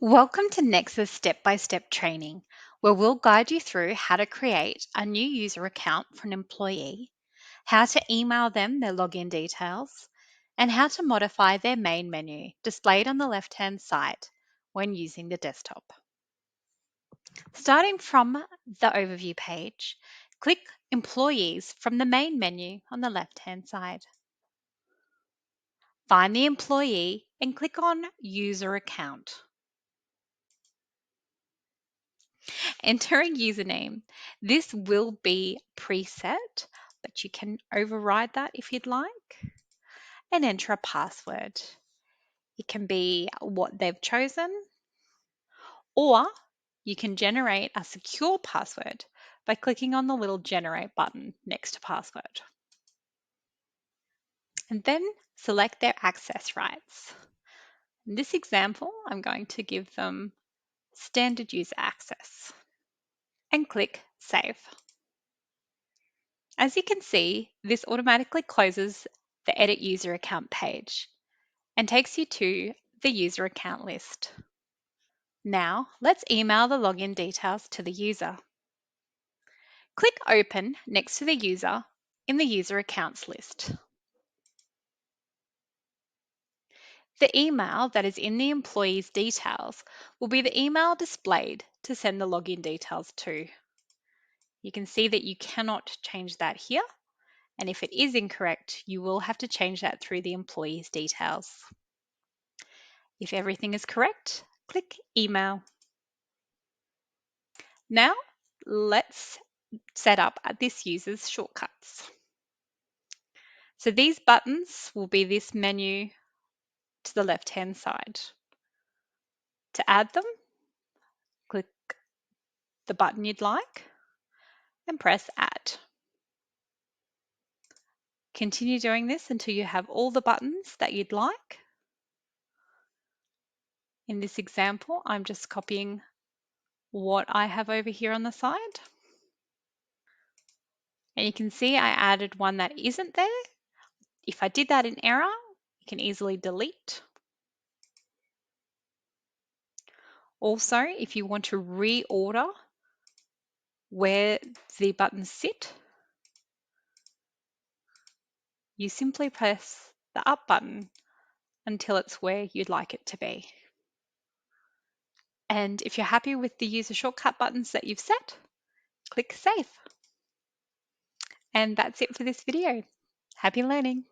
Welcome to Nexus step-by-step training, where we'll guide you through how to create a new user account for an employee, how to email them their login details, and how to modify their main menu displayed on the left-hand side when using the desktop. Starting from the overview page, click Employees from the main menu on the left-hand side. Find the employee and click on User Account. Enter a username. This will be preset, but you can override that if you'd like, and enter a password. It can be what they've chosen, or you can generate a secure password by clicking on the little generate button next to password. And then select their access rights. In this example, I'm going to give them standard user access and click Save. As you can see, this automatically closes the Edit User Account page and takes you to the user account list. Now, let's email the login details to the user. Click Open next to the user in the User Accounts list. The email that is in the employee's details will be the email displayed to send the login details to. You can see that you cannot change that here, and if it is incorrect, you will have to change that through the employee's details. If everything is correct, click Email. Now, let's set up this user's shortcuts. So these buttons will be this menu to the left-hand side. To add them, click the button you'd like and press Add. Continue doing this until you have all the buttons that you'd like. In this example, I'm just copying what I have over here on the side. And you can see I added one that isn't there. If I did that in error, you can easily delete. Also, if you want to reorder where the buttons sit, you simply press the up button until it's where you'd like it to be. And if you're happy with the user shortcut buttons that you've set, click Save. And that's it for this video. Happy learning!